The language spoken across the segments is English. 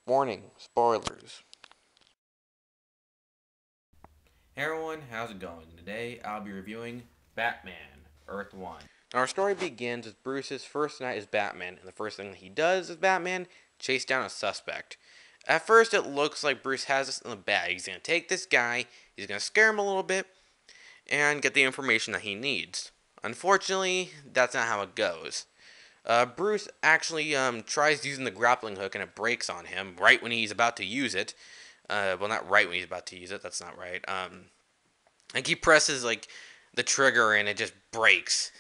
Warning, spoilers. Hey everyone, how's it going? Today I'll be reviewing Batman Earth 1. Our story begins with Bruce's first night as Batman, and the first thing he does as Batman, chase down a suspect. At first, it looks like Bruce has this in the bag. He's going to take this guy, he's going to scare him a little bit, and get the information that he needs. Unfortunately, that's not how it goes. Bruce actually tries using the grappling hook, and it breaks on him right when he's about to use it. Well, not right when he's about to use it. That's not right. Like he presses like the trigger and it just breaks,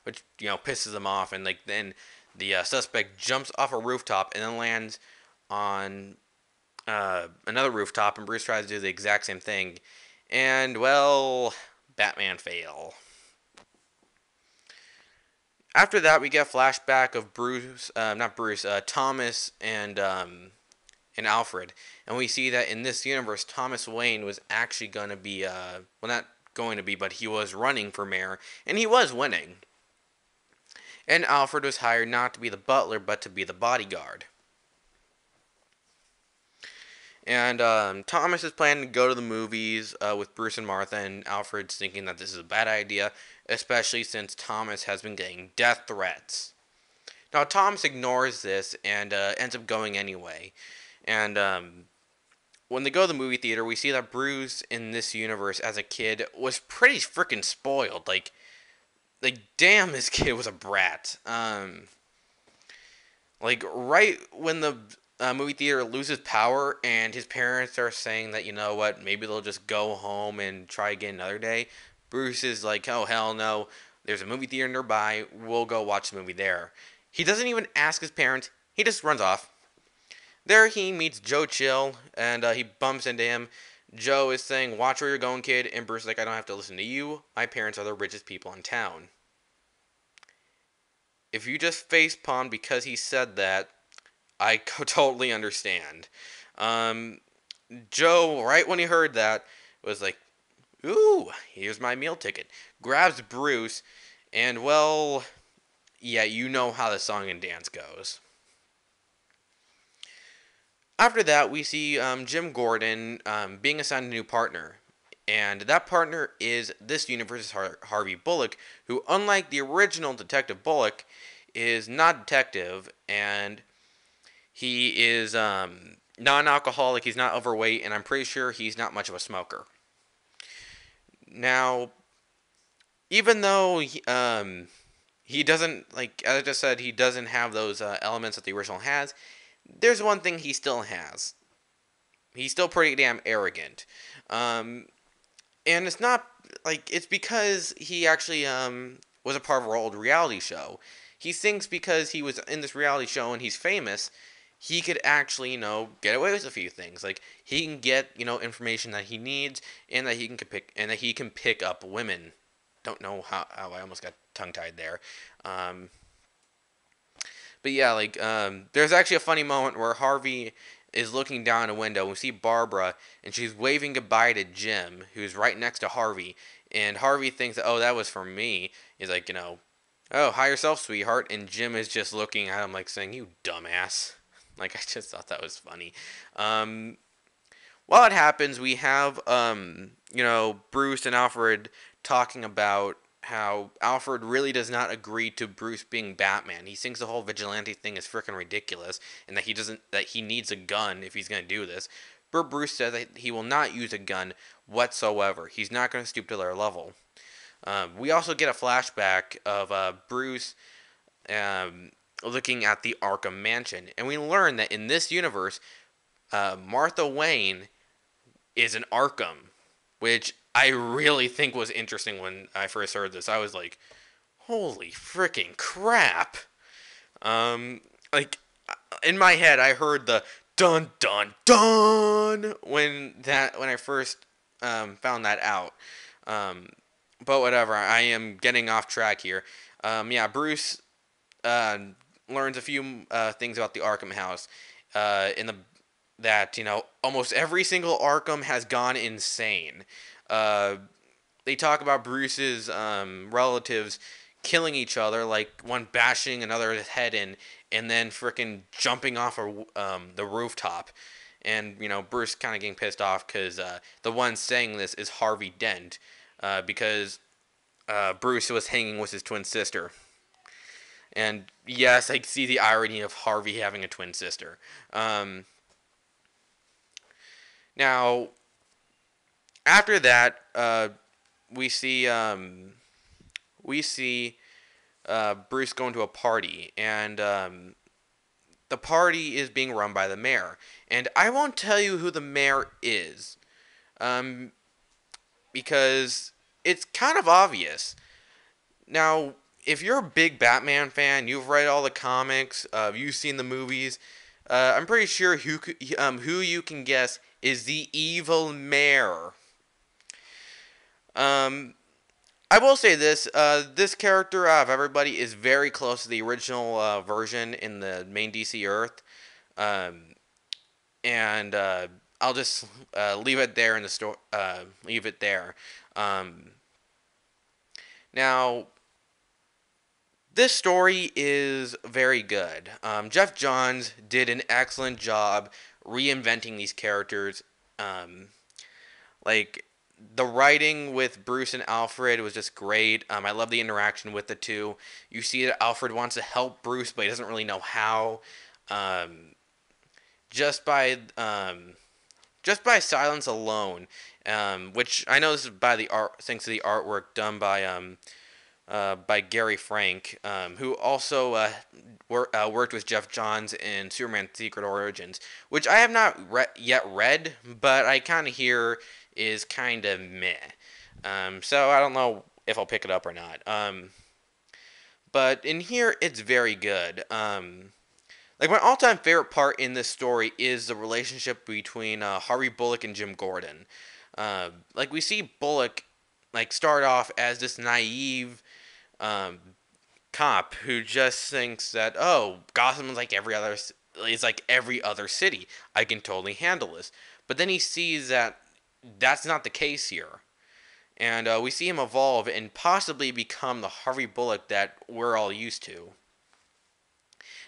which pisses him off. And like then the suspect jumps off a rooftop and then lands on another rooftop, and Bruce tries to do the exact same thing, and well, Batman fail. After that, we get a flashback of Bruce, not Bruce, Thomas and Alfred, and we see that in this universe, Thomas Wayne was actually going to be, well, not going to be, but he was running for mayor, and he was winning. And Alfred was hired not to be the butler, but to be the bodyguard. And Thomas is planning to go to the movies with Bruce and Martha, and Alfred's thinking that this is a bad idea, especially since Thomas has been getting death threats. Now, Thomas ignores this and ends up going anyway. And when they go to the movie theater, we see that Bruce in this universe as a kid was pretty freaking spoiled. Like damn, this kid was a brat. Like right when the movie theater loses power and his parents are saying that, you know what, maybe they'll just go home and try again another day. Bruce is like, oh hell no, there's a movie theater nearby. We'll go watch the movie there. He doesn't even ask his parents. He just runs off. There he meets Joe Chill, and he bumps into him. Joe is saying, watch where you're going, kid, and Bruce is like, I don't have to listen to you. My parents are the richest people in town. If you just facepalm because he said that, I totally understand. Um, Joe, right when he heard that, was like, ooh, here's my meal ticket. Grabs Bruce, and well, yeah, you know how the song and dance goes. After that, we see Jim Gordon being assigned a new partner. And that partner is this universe's Harvey Bullock, who, unlike the original Detective Bullock, is not a detective, and he is non-alcoholic, he's not overweight, and I'm pretty sure he's not much of a smoker. Now, even though he doesn't, like as I just said, he doesn't have those elements that the original has, there's one thing he still has. He's still pretty damn arrogant. Um, and it's not like it's because he actually was a part of our old reality show. He thinks because he was in this reality show and he's famous, he could actually get away with a few things. Like he can get information that he needs, and that he can pick up women. Don't know how I almost got tongue tied there. Um, but yeah, like there's actually a funny moment where Harvey is looking down a window. We see Barbara, and she's waving goodbye to Jim, who's right next to Harvey. And Harvey thinks that, oh, that was for me. He's like, oh, hi yourself, sweetheart. And Jim is just looking at him like saying, you dumbass. Like, I just thought that was funny. Um, while it happens, we have, Bruce and Alfred talking about how Alfred really does not agree to Bruce being Batman. He thinks the whole vigilante thing is freaking ridiculous, and that he needs a gun if he's going to do this. But Bruce says that he will not use a gun whatsoever. He's not going to stoop to their level. We also get a flashback of Bruce looking at the Arkham Mansion, and we learn that in this universe, Martha Wayne is an Arkham, which I really think was interesting when I first heard this. I was like, holy freaking crap. Like, in my head, I heard the dun dun dun when I first found that out. Um, but whatever, I am getting off track here. Yeah, Bruce uh, learns a few things about the Arkham house. In the that almost every single Arkham has gone insane. Uh, they talk about Bruce's relatives killing each other, like one bashing another's head in, and then freaking jumping off the rooftop. And, Bruce kind of getting pissed off because the one saying this is Harvey Dent, because Bruce was hanging with his twin sister. And yes, I see the irony of Harvey having a twin sister. Now, after that, we see Bruce going to a party, and the party is being run by the mayor. And I won't tell you who the mayor is, because it's kind of obvious. Now, if you're a big Batman fan, you've read all the comics, you've seen the movies, I'm pretty sure who you can guess is the evil mayor. I will say this: this character out of everybody is very close to the original version in the main DC Earth, and I'll just leave it there in the story. Leave it there. Now, this story is very good. Geoff Johns did an excellent job reinventing these characters. Like, the writing with Bruce and Alfred was just great. I love the interaction with the two. You see that Alfred wants to help Bruce, but he doesn't really know how. Just by silence alone, which I know this is by the art, thanks to the artwork done by Gary Frank, who also worked with Geoff Johns in Superman Secret Origins, which I have not yet read, but I kind of hear is kind of meh. So I don't know if I'll pick it up or not. But in here, it's very good. Like, my all-time favorite part in this story is the relationship between Harvey Bullock and Jim Gordon. Like, we see Bullock, like, start off as this naive cop who just thinks that, oh, Gotham is like every other city. I can totally handle this. But then he sees that that's not the case here. And we see him evolve and possibly become the Harvey Bullock that we're all used to.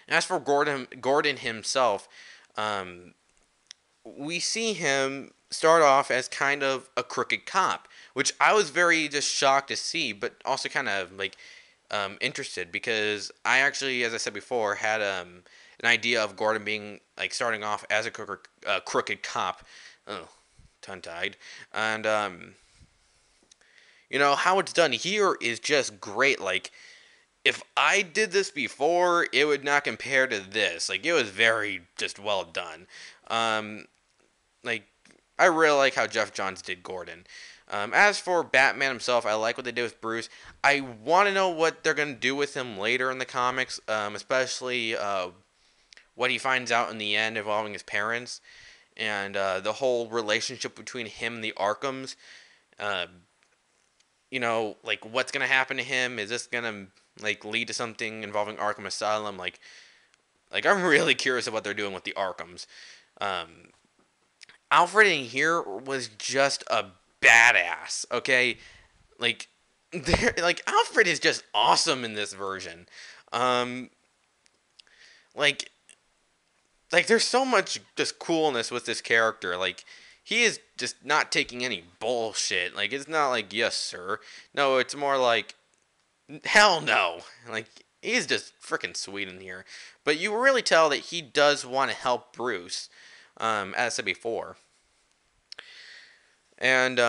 As for Gordon himself, we see him start off as kind of a crooked cop, which I was very just shocked to see, but also kind of like interested, because I actually, as I said before, had an idea of Gordon being like starting off as a crooked cop. Oh, tongue-tied. And how it's done here is just great. Like, if I did this before, it would not compare to this. Like, it was very just well done. Like, I really like how Geoff Johns did Gordon. As for Batman himself, I like what they did with Bruce. I want to know what they're going to do with him later in the comics, especially what he finds out in the end involving his parents, and the whole relationship between him and the Arkhams. Like, what's going to happen to him? Is this going to like lead to something involving Arkham Asylum? Like I'm really curious of what they're doing with the Arkhams. Alfred in here was just a badass. Okay, like Alfred is just awesome in this version. Like there's so much just coolness with this character. Like, he is just not taking any bullshit. Like, it's not like, yes sir. No, it's more like, hell no. Like, he's just freaking sweet in here. But you really tell that he does want to help Bruce, as I said before. And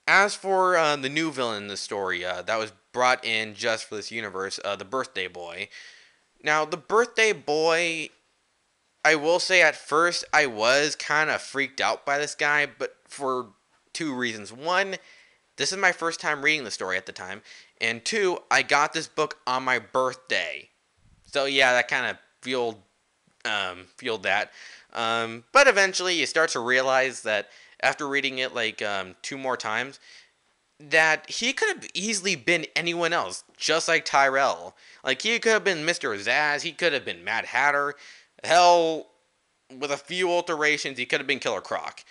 as for the new villain in the story that was brought in just for this universe, the Birthday Boy. Now, the Birthday Boy, I will say at first I was kind of freaked out by this guy, but for two reasons. One, this is my first time reading the story at the time. And two, I got this book on my birthday. So yeah, that kind of fueled that. But eventually you start to realize that after reading it like 2 more times, that he could have easily been anyone else, just like Tyrell. Like, he could have been Mr. Zsasz, he could have been Mad Hatter. Hell, with a few alterations, he could have been Killer Croc.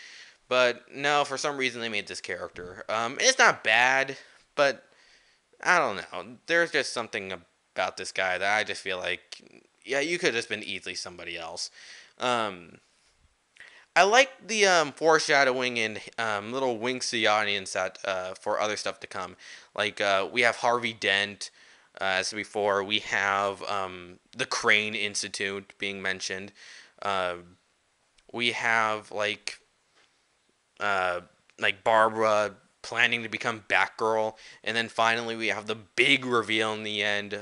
But no, for some reason they made this character. It's not bad, but I don't know. There's just something about this guy that I just feel like, yeah, you could have just been easily somebody else. Um, I like the foreshadowing and little winks to the audience that for other stuff to come. Like we have Harvey Dent, as before. We have the Crane Institute being mentioned. Uh, we have uh, Barbara planning to become Batgirl, and then finally we have the big reveal in the end,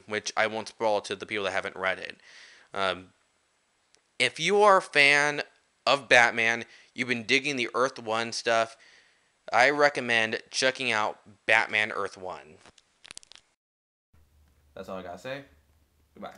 which I won't spoil to the people that haven't read it. Um, if you are a fan of Batman, you've been digging the Earth One stuff, I recommend checking out Batman Earth One. That's all I gotta say. Goodbye.